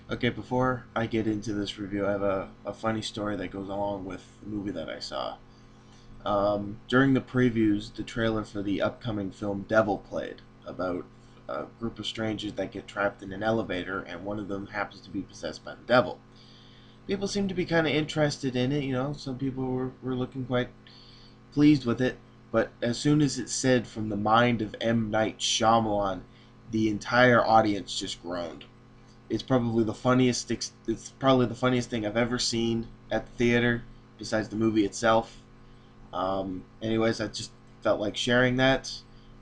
Okay, before I get into this review, I have a funny story that goes along with the movie that I saw. During the previews, the trailer for the upcoming film Devil played about a group of strangers that get trapped in an elevator, and one of them happens to be possessed by the devil. People seem to be kind of interested in it, some people were looking quite pleased with it, but as soon as it said from the mind of M. Night Shyamalan, the entire audience just groaned. It's probably the funniest thing I've ever seen at the theater, besides the movie itself. Anyways, I just felt like sharing that,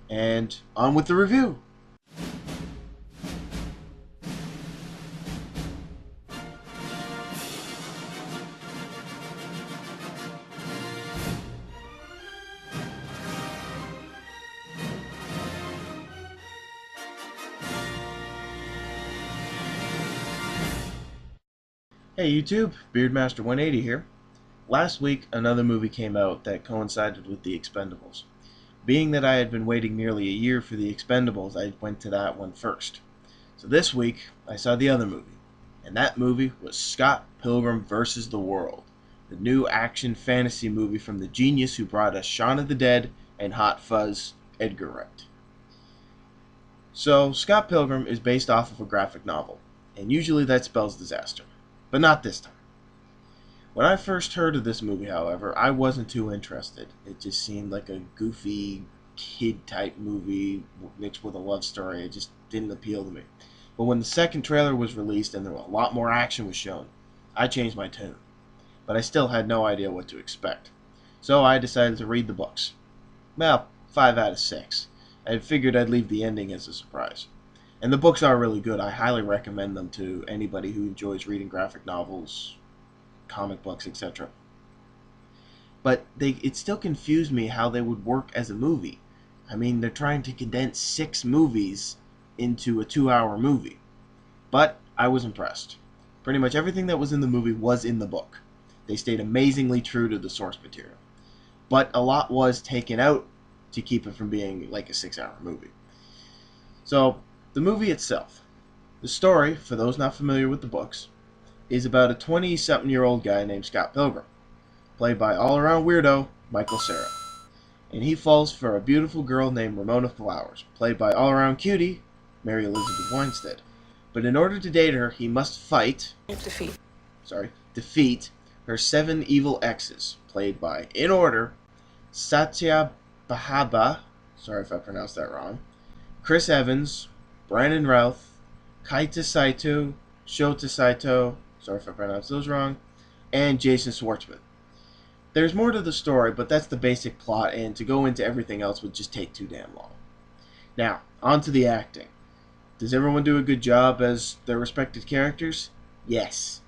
and on with the review. Hey YouTube, Beardmaster180 here. Last week, another movie came out that coincided with The Expendables. Being that I had been waiting nearly a year for The Expendables, I went to that one first. So this week, I saw the other movie, and that movie was Scott Pilgrim vs. the World, the new action fantasy movie from the genius who brought us Shaun of the Dead and Hot Fuzz, Edgar Wright. So, Scott Pilgrim is based off of a graphic novel, and usually that spells disaster. But not this time. When I first heard of this movie, however, I wasn't too interested. It just seemed like a goofy, kid-type movie mixed with a love story. It just didn't appeal to me. But when the second trailer was released and there was a lot more action was shown, I changed my tune. But I still had no idea what to expect. So I decided to read the books. Well, 5 out of 6. I figured I'd leave the ending as a surprise. And the books are really good. I highly recommend them to anybody who enjoys reading graphic novels, comic books, etc. But it still confused me how they would work as a movie. I mean, they're trying to condense 6 movies into a 2-hour movie. But I was impressed. Pretty much everything that was in the movie was in the book. They stayed amazingly true to the source material. But a lot was taken out to keep it from being like a 6-hour movie. So, the movie itself. The story, for those not familiar with the books, is about a 20-something-year-old guy named Scott Pilgrim, played by all-around weirdo Michael Cera. And he falls for a beautiful girl named Ramona Flowers, played by all-around cutie Mary Elizabeth Winstead. But in order to date her, he must defeat her 7 evil exes, played by, in order, Satya Bahaba, sorry if I pronounced that wrong, Chris Evans, Brandon Routh, Kaita Saito, Shota Saito, sorry if I pronounced those wrong, and Jason Schwartzman. There's more to the story, but that's the basic plot, and to go into everything else would just take too damn long. Now, on to the acting. Does everyone do a good job as their respected characters? Yes.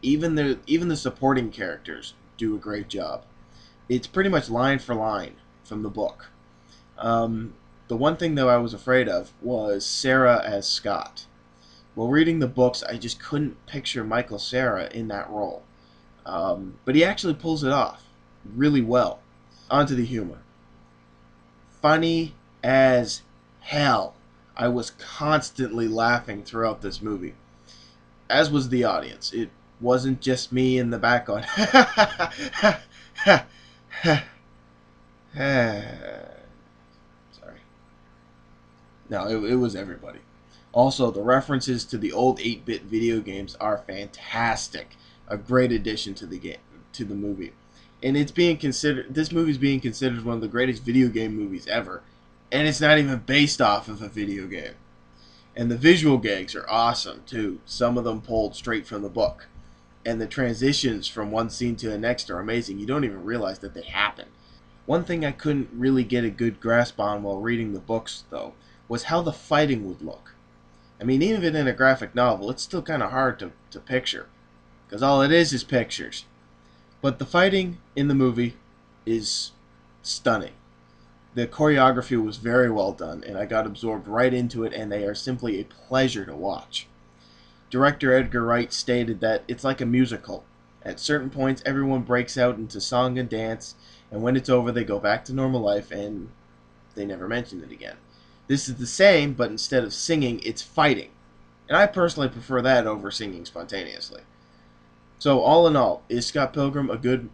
Even the supporting characters do a great job. It's pretty much line for line from the book. The one thing, though, I was afraid of was Cera as Scott. While reading the books, I just couldn't picture Michael Cera in that role. But he actually pulls it off really well. On to the humor. Funny as hell. I was constantly laughing throughout this movie, as was the audience. It wasn't just me in the back going, sorry. No, it was everybody. Also, the references to the old 8-bit video games are fantastic. A great addition to the movie. And this movie's being considered one of the greatest video game movies ever. And it's not even based off of a video game. And the visual gags are awesome too. Some of them pulled straight from the book. And the transitions from one scene to the next are amazing. You don't even realize that they happen. One thing I couldn't really get a good grasp on while reading the books, though, was how the fighting would look. I mean, even in a graphic novel, it's still kind of hard to picture, because all it is pictures. But the fighting in the movie is stunning. The choreography was very well done, and I got absorbed right into it, and they are simply a pleasure to watch. Director Edgar Wright stated that it's like a musical. At certain points, everyone breaks out into song and dance, and when it's over, they go back to normal life, and they never mention it again. This is the same, but instead of singing, it's fighting. And I personally prefer that over singing spontaneously. So all in all, is Scott Pilgrim a good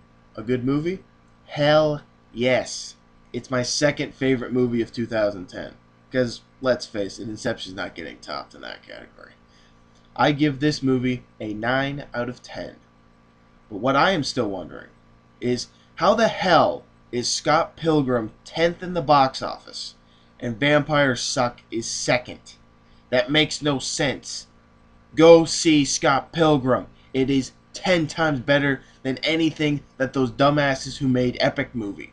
movie? Hell yes. It's my second favorite movie of 2010. Because let's face it, Inception's not getting topped in that category. I give this movie a 9 out of 10. But what I am still wondering is how the hell is Scott Pilgrim 10th in the box office and Vampires Suck is second? That makes no sense. Go see Scott Pilgrim. It is 10 times better than anything that those dumbasses who made Epic Movie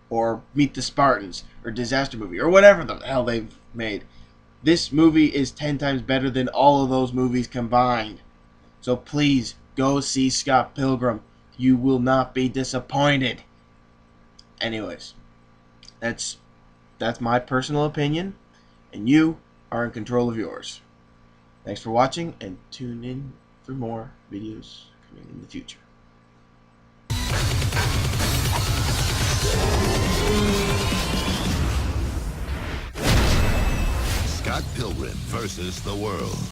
or Meet the Spartans or Disaster Movie or whatever the hell they've made. This movie is 10 times better than all of those movies combined. So please go see Scott Pilgrim. You will not be disappointed. Anyways, that's my personal opinion, and you are in control of yours. Thanks for watching, and tune in for more videos coming in the future. Scott Pilgrim versus the world.